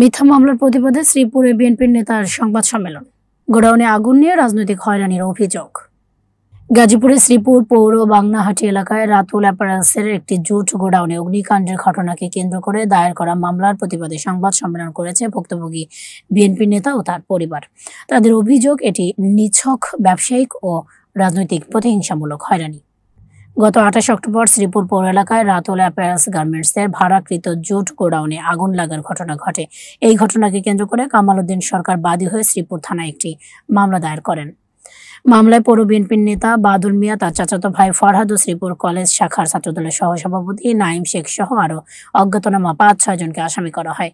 মিথ্যা মামলার প্রতিবাদে শ্রীপুরে বিএনপির নেতার সংবাদ সম্মেলন। গোডাউনে আগুন নিয়ে রাজনৈতিক হয়রানির অভিযোগ। গাজীপুরের শ্রীপুর পৌর বাংনাহাটি এলাকায় রাতুল অ্যাপারেলসের একটি জুট গোডাউনে অগ্নিকাণ্ডের ঘটনাকে কেন্দ্র করে দায়ের করা মামলার প্রতিবাদে সংবাদ সম্মেলন করেছে ভুক্তভোগী বিএনপি নেতা ও তার পরিবার। তাদের অভিযোগ, এটি নিছক ব্যবসায়িক ও রাজনৈতিক প্রতিহিংসামূলক হয়রানি। গত 28 অক্টোবর শ্রীপুর পৌর এলাকায় রাতুল অ্যাপারেলস গার্মেন্টসের ভাড়াকৃত জুট গোডাউনে আগুন লাগার ঘটনা ঘটে। এই ঘটনাকে কেন্দ্র করে কামাল উদ্দিন সরকার বাদী হয়ে শ্রীপুর থানায় একটি মামলা দায়ের করেন। মামলায় পৌর বিএনপির নেতা বাদুল মিয়া, তার চাচাতো ভাই ফরহাদ ও শ্রীপুর কলেজ শাখার ছাত্রদলের সহসভাপতি নাইম শেখ সহ আরও অজ্ঞাতনামা 5-6 জনকে আসামি করা হয়।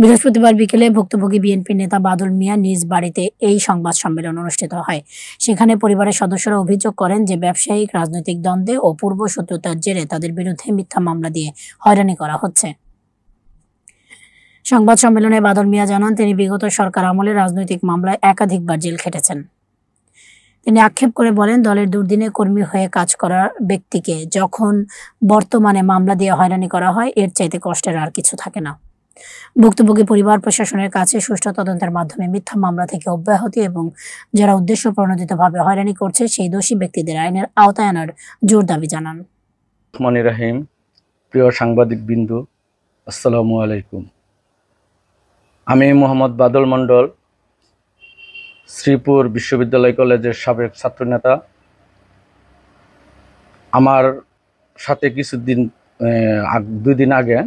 বৃহস্পতিবার বিকেলে ভুক্তভোগী বিএনপি নেতা বাদুল মিয়া নিজ বাড়িতে এই সংবাদ সম্মেলন অনুষ্ঠিত হয়। সেখানে পরিবারের সদস্যরা অভিযোগ করেন যে ব্যবসায়িক রাজনৈতিক দ্বন্দ্বে ও পূর্ব শত্রুতার জেরে তাদের বিরুদ্ধে মিথ্যা মামলা দিয়ে হয়রানি করা হচ্ছে। সংবাদ সম্মেলনে বাদল মিয়া জানান, তিনি বিগত সরকার আমলে রাজনৈতিক মামলায় একাধিকবার জেল খেটেছেন। তিনি আক্ষেপ করে বলেন, দলের দুর্দিনে কর্মী হয়ে কাজ করা ব্যক্তিকে যখন বর্তমানে মামলা দিয়ে হয়রানি করা হয়, এর চাইতে কষ্টের আর কিছু থাকে না। ভুক্তভোগী পরিবার প্রশাসনের কাছে সুষ্ঠু তদন্তের মাধ্যমে মিথ্যা মামলা থেকে অব্যাহতি এবং যারা উদ্দেশ্য প্রণোদিতভাবে হয়রানি করছে সেই দোষী ব্যক্তিদের আইনের আওতায় আনার জোর দাবি জানান। রাহিম, প্রিয় সাংবাদিক বিন্দু, আসসালামু আলাইকুম। আমি মোহাম্মদ বাদল মণ্ডল, শ্রীপুর বিশ্ববিদ্যালয় কলেজের সাবেক ছাত্রনেতা। আমার সাথে দুই দিন আগে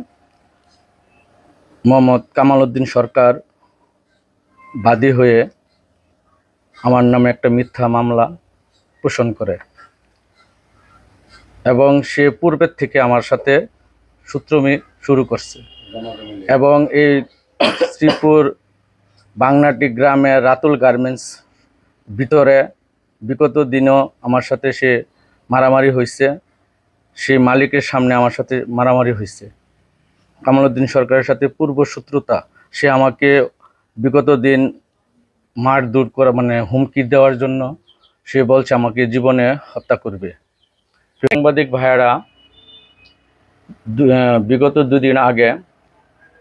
মোহাম্মদ কামাল উদ্দিন সরকার বাদী হয়ে আমার নামে একটা মিথ্যা মামলা পোষণ করে এবং সে পূর্বের থেকে আমার সাথে সূত্রমি শুরু করছে এবং এই শ্রীপুর বাংনাটি গ্রামের রাতুল গার্মেন্টস ভিতরে বিগত দিনও আমার সাথে সে মারামারি হয়েছে। সেই মালিকের সামনে আমার সাথে মারামারি হয়েছে। কামাল উদ্দিন সরকারের সাথে পূর্ব শত্রুতা। সে আমাকে বিগত দিন মারধর করা, হুমকি দেওয়ার জন্য সে বলছে আমাকে জীবনে হত্যা করবে। সাংবাদিক ভাইয়েরা, বিগত দুদিন আগে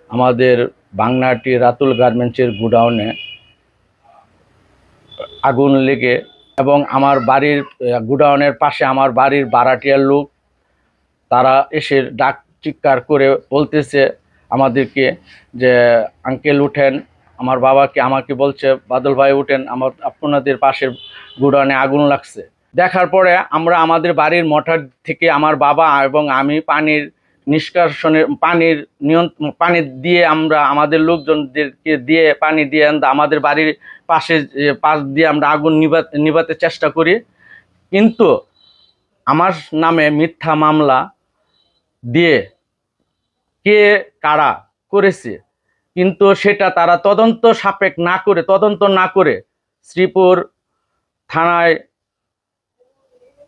আমাদের বাংনাটি রাতুল গার্মেন্টসের গোডাউনে আগুন লেগে এবং আমার বাড়ির গোডাউনের পাশে আমার বাড়ির ভাড়াটিয়ার লোক তারা এসে ডাক চিৎকার করে বলতেছে আমাদেরকে যে আঙ্কেল উঠেন, আমার বাবাকে আমাকে বলছে বাদল ভাই উঠেন, আপনাদের পাশের গোডাউনে আগুন লাগছে। দেখার পরে আমরা আমাদের বাড়ির মোটর থেকে আমার বাবা এবং আমি পানির নিষ্কাশনের পানি দিয়ে আমরা আমাদের লোকজনদেরকে দিয়ে পানি দিয়ে আমাদের বাড়ির পাশ দিয়ে আমরা আগুন নিভাতে চেষ্টা করি। কিন্তু আমার নামে মিথ্যা মামলা দিয়ে কে কারা করেছে, কিন্তু সেটা তারা তদন্ত না করে শ্রীপুর থানায়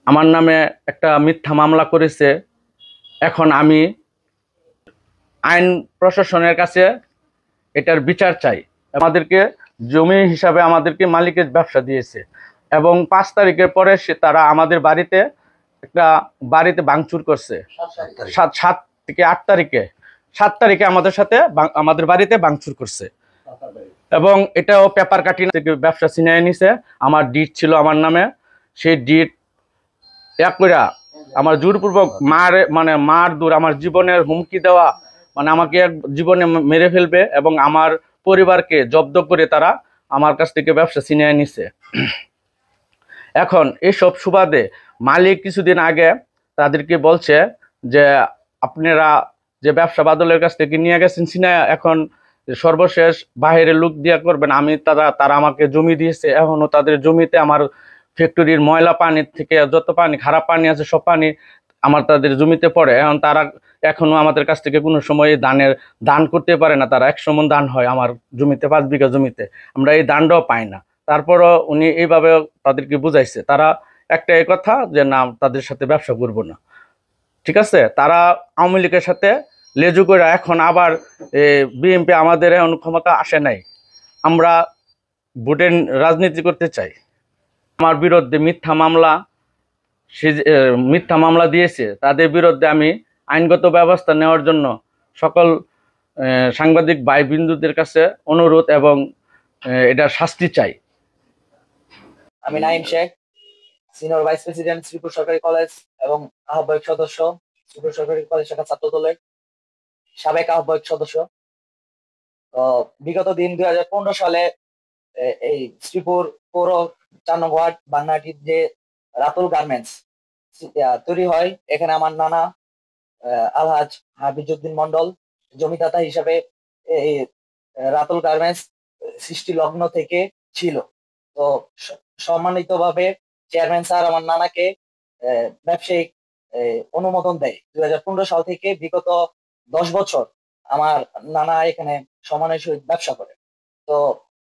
আমার নামে একটা মিথ্যা মামলা করেছে। এখন আমি আইন প্রশাসনের কাছে এটার বিচার চাই। আমাদেরকে জমি হিসাবে আমাদেরকে মালিকের ব্যবসা দিয়েছে এবং 5 তারিখের পরে তারা আমাদের বাড়িতে ভাঙচুর করছে। 7 থেকে 8 তারিখে 7 তারিখে আমাদের বাড়িতে ভাঙচুর করছে এবং এটাও পেপার কাটি থেকে ব্যবসা ছিনিয়ে নিছে। আমার ডিট ছিল আমার নামে, সেই ডিট আমার জোরপূর্বক মারধর, আমার জীবনের হুমকি দেওয়া, আমাকে জীবনে মেরে ফেলবে এবং আমার পরিবারকে জব্দ করে তারা আমার কাছ থেকে ব্যবসা ছিনিয়ে নিছে। এখন এইসব সুবাদে মালিক কিছুদিন আগে তাদেরকে বলছে যে আপনারা যে ব্যবসা বাদলের কাছ থেকে নিয়ে গেছেন ছিনিয়ে, এখন সর্বশেষ বাহিরের লোক দিয়ে করবেন। তারা আমাকে জমি দিয়েছে, এখনও তাদের জমিতে আমার ফ্যাক্টরির ময়লা পানির থেকে যত পানি, খারাপ পানি আছে সব পানি তাদের জমিতে পড়ে। তারা এখনো আমাদের কাছ থেকে কোনো সময় দান করতে পারে না। তারা 100 মণ দান হয় আমার জমিতে, 5 বিঘা জমিতে, আমরা এই দানটাও পাই না। তারপরও উনি এইভাবে তাদেরকে বুঝাইছে, তারা একটাই কথা যে না, তাদের সাথে ব্যবসা করব না। ঠিক আছে, তারা আওয়ামী লীগের সাথে লেজু করে এখন আবার বিএনপি আমাদের এখন ক্ষমতা আসে নাই, আমরা ভোটের রাজনীতি করতে চাই। আমার বিরুদ্ধে মিথ্যা মামলা দিয়েছে, তাদের বিরুদ্ধে আমি আইনগত ব্যবস্থা নেওয়ার জন্য সকল সাংবাদিক ভাইবৃন্দদের কাছে অনুরোধ এবং এটার শাস্তি চাই। আমি Naim Sheikh, senior vice president Sreepur সরকারি কলেজ এবং আহ্বায়ক সদস্য, শ্রীপুর সরকারি কলেজ শাখা ছাত্র দলের সাবেক আহ্বায়ক সদস্য। তো বিগত দিন 2015 সালে এই শ্রীপুর পৌর 4 নং ওয়ার্ড বাংলাটির যে রাতুল গার্মেন্টস তৈরি হয়, এখানে আমার নানা আলহাজ হাবিজউদ্দিন মন্ডল জমিদাতা হিসাবে এই রাতুল গার্মেন্টস সৃষ্টি লগ্ন থেকে ছিল। তো সম্মানিত ভাবে চেয়ারম্যান স্যার আমার নানাকে ব্যবসায়িক অনুমোদন দেয় 2015 সাল থেকে। বিগত 10 বছর আমার নানা এখানে সম্মানের সহিত ব্যবসা করে। তো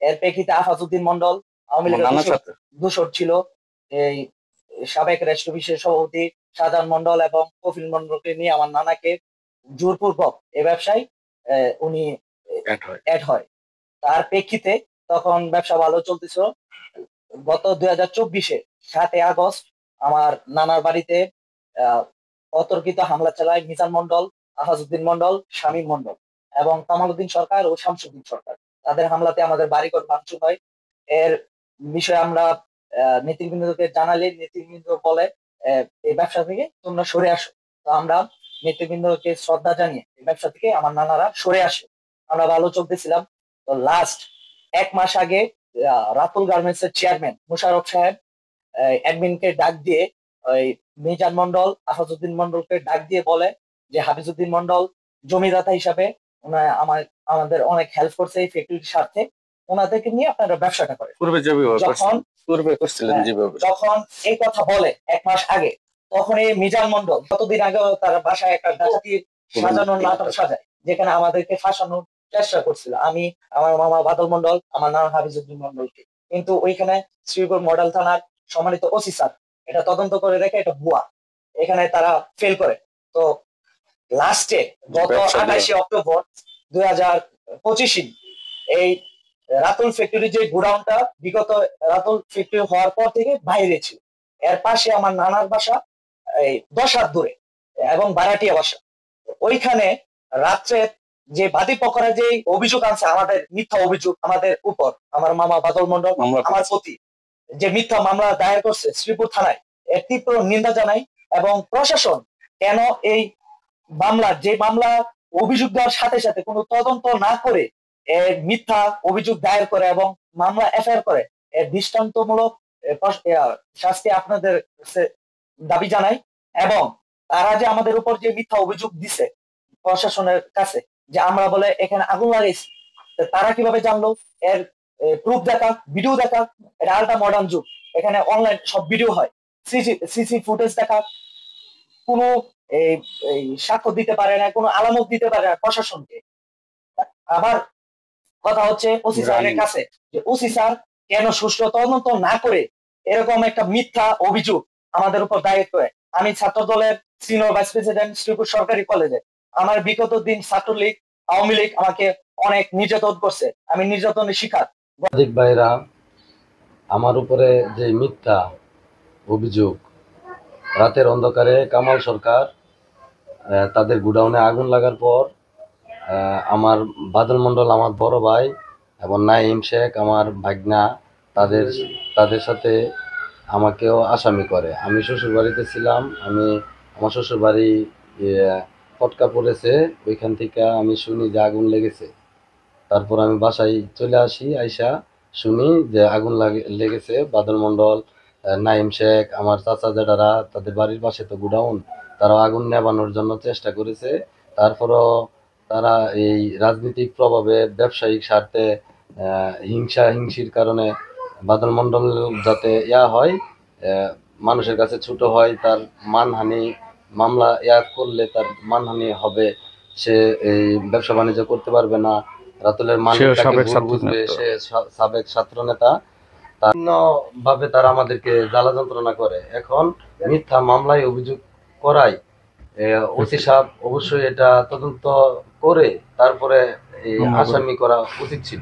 এর প্রেক্ষিতে আফাজউদ্দিন মন্ডল আওয়ামী লীগের দূষর ছিল, এই সাবেক রাষ্ট্র বিশেষ সভাপতি শাহজাহান মন্ডল এবং কফিল মন্ডলকে নিয়ে আমার নানাকে জোরপূর্বক এ ব্যবসায় উনি অ্যাড হয়। তার প্রেক্ষিতে তখন ব্যবসা ভালো চলতেছিল। গত 2024-এ 7 আগস্ট আমার নানার বাড়িতে অতর্কিত হামলা চালায় মিজান মন্ডল, আফাজউদ্দিন মন্ডল, শামীম মন্ডল এবং কামালউদ্দিন সরকার ও শামসুদ্দিন সরকার। তাদের হামলাতে আমাদের বাড়িঘর ভাঙচুর হয়। এর বিষয়ে আমরা নেতৃবৃন্দকে জানালে নেতৃবৃন্দ বলে এই ব্যবসা থেকে তোমরা সরে আসো। তো আমরা নেতৃবৃন্দকে শ্রদ্ধা জানিয়ে এই ব্যবসা থেকে আমার নানারা সরে আসে। আমরা ভালো চলতেছিলাম। তো লাস্ট 1 মাস আগে রাতুল গার্মেন্টস এর চেয়ারম্যান মুশারফ সাহেব অ্যাডমিনকে ডাক দিয়ে ওই মিজান মন্ডল, আফাজউদ্দিন মন্ডলকে ডাক দিয়ে বলে যে হাফিজউদ্দিন মন্ডল জমিদাতা হিসাবে আমাদের অনেক হেল্প করছে এই ফ্যাক্টরির স্বার্থে, ওনাদেরকে নিয়ে আপনারা ব্যবসাটা করেন। যখন এই কথা বলে 1 মাস আগে, তখন এই মিজান মন্ডল কতদিন আগে তার বাসায় একটা ডাকাতির সাজানোর নাটক সাজায়, যেখানে আমাদেরকে ফাঁসানোর চেষ্টা করছিল, আমি, আমার মামা বাদল মন্ডল, আমার নানা হাফিজউদ্দিন মন্ডলকে। কিন্তু ওইখানে শ্রীপুর মডেল থানার সম্মানিত ওসি স্যার এটা তদন্ত করে রেখে এটা ভুয়া, এখানে তারা ফেল করে। তো লাস্টে গত 28 অক্টোবর 2025 এই রাতুল ফ্যাক্টরি যে গোডাউনটা বিগত রাতুল ফ্যাক্টরি হওয়ার পর থেকে বাইরে ছিল, এর পাশে আমার নানার বাসা এই 10 হাত দূরে এবং বারাটিয়া বাসা। ওইখানে রাত্রে যে বাদী পক্ষরা যে অভিযোগ আনছে, আমাদের মিথ্যা অভিযোগ আমাদের উপর, আমার মামা বাদল মন্ডল আমার প্রতি যে মিথ্যা মামলা দায়ের করছে শ্রীপুর থানায়, এর তীব্র নিন্দা জানাই। এবং প্রশাসন কেন এই মামলা অভিযোগ দেওয়ার সাথে সাথে কোনো তদন্ত না করে এর মিথ্যা অভিযোগ দায়ের করে এবং মামলা এফআইআর করে, এর দৃষ্টান্তমূলক শাস্তি আপনাদের দাবি জানাই। এবং তারা যে আমাদের উপর যে মিথ্যা অভিযোগ দিছে প্রশাসনের কাছে যে আমরা বলে এখানে আগুন লাগাইছি, তারা কিভাবে জানলো? এর প্রুফ দেখা, ভিডিও দেখা। এটা আলট্রা মডার্ন যুগ, এখানে অনলাইন সব ভিডিও হয়, সিসি ফুটেজ দেখা। কোনো সাক্ষ্য দিতে পারে না, কোনো আলামত দিতে পারে না প্রশাসনকে। আবার কথা হচ্ছে ওসি স্যারের কাছে যে ওসি স্যার কেন সুষ্ঠু তদন্ত না করে এরকম একটা মিথ্যা অভিযোগ আমাদের উপর দায়ের করে। আমি ছাত্র দলের সিনিয়র ভাইস প্রেসিডেন্ট শ্রীপুর সরকারি কলেজে, আমার বিগত দিন ছাত্রলীগ আওয়ামী লীগ আমাকে অনেক নির্যাতন করছে, আমি নির্যাতনের শিকার। ভাইরা আমার উপরে যে মিথ্যা অভিযোগ, রাতের অন্ধকারে কামাল সরকার তাদের গোডাউনে আগুন লাগার পর আমার বাদল মন্ডল আমার বড় ভাই এবং নাইম শেখ আমার ভাগনা, তাদের সাথে আমাকেও আসামি করে। আমি শ্বশুর বাড়িতে ছিলাম, আমার শ্বশুর বাড়ি ফটকা পড়েছে, ওইখান থেকে আমি শুনি যে আগুন লেগেছে। তারপর আমি বাসায় চলে আসি, আইসা শুনি যে আগুন লেগেছে। বাদল মন্ডল, নাইম শেখ, আমার চাচা জেঠারা, তাদের বাড়ির পাশে তো গোডাউন, তারা আগুন নেবানোর জন্য চেষ্টা করেছে। তারপরও তারা এই রাজনৈতিক প্রভাবে ব্যবসায়িক স্বার্থে হিংসির কারণে বাদল মন্ডল যাতে হয় মানুষের কাছে ছোট হয়, তার মানহানি মামলা করলে তার মানহানি হবে, সে এই ব্যবসা বাণিজ্য করতে পারবে না, রাতুলের বুঝবে, সে সাবেক ছাত্র নেতা। বিভিন্ন ভাবে তারা আমাদেরকে জ্বালা যন্ত্রণা করে। এখন মিথ্যা মামলায় অভিযোগ করায় ওসি সাহেব অবশ্যই এটা তদন্ত করে তারপরে এই আসামি করা উচিত ছিল।